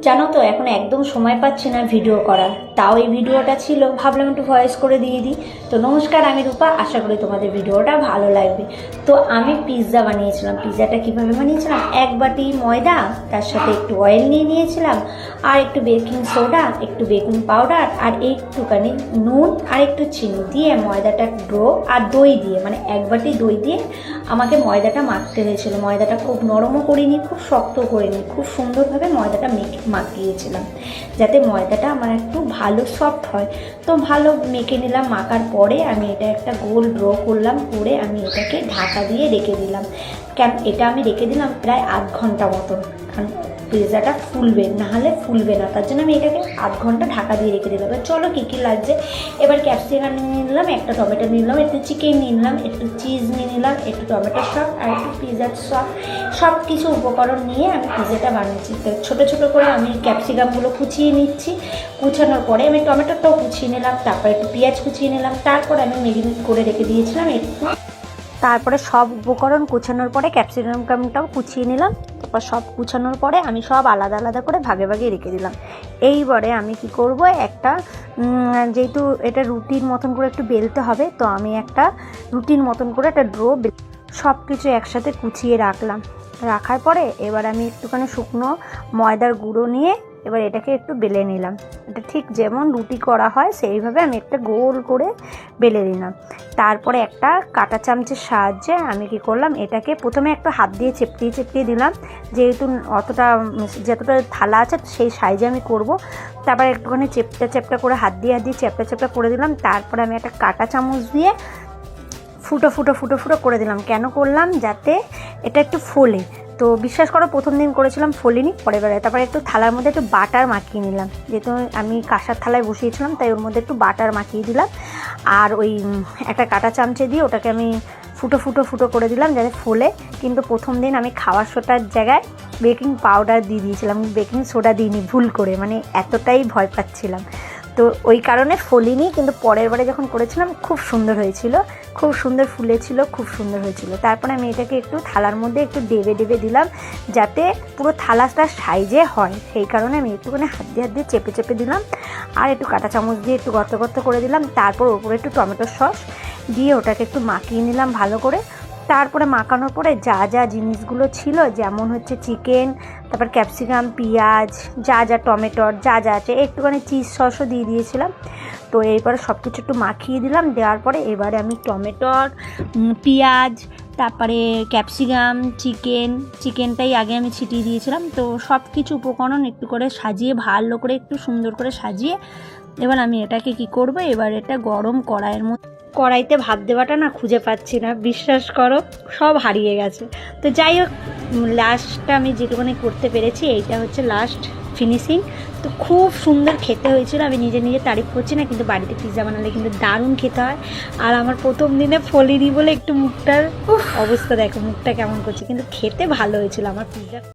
জানো তো এখন একদম সময় পাচ্ছি না ভিডিও করার, তাও এই ভিডিওটা ছিল, ভাবলাম একটু ভয়েস করে দিয়ে দিই। তো নমস্কার, আমি রূপা, আশা করি তোমাদের ভিডিওটা ভালো লাগবে। তো আমি পিৎজা বানিয়েছিলাম। পিৎজাটা কীভাবে বানিয়েছিলাম, এক বাটি ময়দা, তার সাথে একটু অয়েল নিয়ে নিয়েছিলাম, আর একটু বেকিং সোডা, একটু বেকিং পাউডার, আর একটুখানি নুন আর একটু চিনি দিয়ে ময়দাটা ডো আর দই দিয়ে, মানে এক বাটি দই দিয়ে আমাকে ময়দাটা মাখতে হয়েছিল। ময়দাটা খুব নরমও করিনি, খুব শক্ত করিনি, খুব সুন্দরভাবে ময়দাটা মাখিয়েছিলাম যাতে ময়দাটা আমার একটু ভালো সফট হয়। তো ভালো মেখে নিলাম। মাখার পরে আমি এটা একটা গোল ড্র করলাম, করে আমি এটাকে ঢাকা দিয়ে রেখে দিলাম। এটা আমি রেখে দিলাম প্রায় আধ ঘন্টা মতন, কারণ পিৎজাটা ফুলবে, নাহলে ফুলবে না, তার জন্য আমি এটাকে আধ ঘন্টা ঢাকা দিয়ে রেখে দিলাম। চলো কী কী লাগছে, এবার ক্যাপসিকাম নিয়ে নিলাম, একটা টমেটো নিয়ে নিলাম, একটু চিকেন নিয়ে নিলাম, একটু চিজ নিয়ে নিলাম, একটু টমেটো সস আর একটু পিৎজার সস, সব কিছু উপকরণ নিয়ে আমি পিৎজাটা বানিয়েছি। তো ছোটো ছোটো করে আমি ক্যাপসিকামগুলো কুচিয়ে নিচ্ছি। কুচানোর পরে আমি টমেটোটাও কুচিয়ে নিলাম, তারপর একটু পেঁয়াজ কুচিয়ে নিলাম, তারপর আমি মেরিনেট করে রেখে দিয়েছিলাম একটু। তারপরে সব উপকরণ কুচানোর পরে ক্যাপসিকামটাও কুচিয়ে নিলাম। তারপর সব কুচানোর পরে আমি সব আলাদা আলাদা করে ভাগে ভাগে রেখে দিলাম। এইবারে আমি কি করব, একটা যেহেতু এটা রুটির মতন করে একটু বেলতে হবে, তো আমি একটা রুটির মতন করে একটা ড্রো সব কিছু একসাথে কুচিয়ে রাখলাম। রাখার পরে এবার আমি একটুখানি শুকনো ময়দার গুঁড়ো নিয়ে এবার এটাকে একটু বেলে নিলাম। এটা ঠিক যেমন রুটি করা হয় সেইভাবে আমি একটা গোল করে বেলে নিলাম। তারপরে একটা কাঁটা চামচের সাহায্যে আমি কি করলাম, এটাকে প্রথমে একটু হাত দিয়ে চেপটিয়ে দিলাম, যেহেতু যতটা থালা আছে সেই সাইজে আমি করব। তারপরে একটুখানি চেপটা করে হাত দিয়ে চেপটা করে দিলাম। তারপরে আমি একটা কাঁটা চামচ দিয়ে ফুটো করে দিলাম। কেন করলাম, যাতে এটা একটু ফোলে। তো বিশ্বাস করো, প্রথম দিন করেছিলাম ফোলেনি, পরের বেলায়। তারপরে একটু থালার মধ্যে একটু বাটার মাখিয়ে নিলাম, যেহেতু আমি কাঁসার থালায় বসিয়েছিলাম তাই ওর মধ্যে একটু বাটার মাখিয়ে দিলাম। আর ওই একটা কাঁটা চামচে দিয়ে ওটাকে আমি ফুটো করে দিলাম যাতে ফোলে। কিন্তু প্রথম দিন আমি খাওয়ার সোডার জায়গায় বেকিং পাউডার দিয়ে দিয়েছিলাম, বেকিং সোডা দিইনি ভুল করে, মানে এতটাই ভয় পাচ্ছিলাম, তো ওই কারণে ফলিনি। কিন্তু পরের বারে যখন করেছিলাম খুব সুন্দর হয়েছিল, খুব সুন্দর ফুলেছিল, খুব সুন্দর হয়েছিল। তারপরে আমি এটাকে একটু থালার মধ্যে একটু ডেবে দিলাম যাতে পুরো থালাটার সাইজে হয়, সেই কারণে আমি একটুখানি হাত দিয়ে চেপে দিলাম। আর একটু কাঁটা চামচ দিয়ে একটু গর্ত করে দিলাম। তারপর ওপরে একটু টমেটো সস দিয়ে ওটাকে একটু মাখিয়ে নিলাম ভালো করে। তারপরে মাখানোর পরে যা জিনিসগুলো ছিল, যেমন হচ্ছে চিকেন, তারপর ক্যাপসিকাম, পেঁয়াজ, যা টমেটোর যা আছে, একটুখানি চিজ সসও দিয়ে দিয়েছিলাম। তো এরপরে সব কিছু একটু মাখিয়ে দিলাম। দেওয়ার পরে এবারে আমি টমেটোর, পেঁয়াজ, তারপরে ক্যাপসিকাম, চিকেনটাই আগে আমি ছিটিয়ে দিয়েছিলাম। তো সব কিছু উপকরণ একটু করে সাজিয়ে, ভালো করে একটু সুন্দর করে সাজিয়ে এবার আমি এটাকে কি করব, এবার এটা গরম কড়াইতে ভাত দেওয়াটা না খুঁজে পাচ্ছি না, বিশ্বাস করো, সব হারিয়ে গেছে। তো যাই হোক, লাস্টটা আমি যেটুকুনি করতে পেরেছি, এইটা হচ্ছে লাস্ট ফিনিশিং। তো খুব সুন্দর খেতে হয়েছিল। আমি নিজে তারিফ করছি না, কিন্তু বাড়িতে পিৎজা বানালে কিন্তু দারুণ খেতে হয়। আর আমার প্রথম দিনে ফলিনি বলে একটু মুখটার অবস্থা দেখো, মুখটা কেমন করছে, কিন্তু খেতে ভালো হয়েছিল আমার পিৎজা।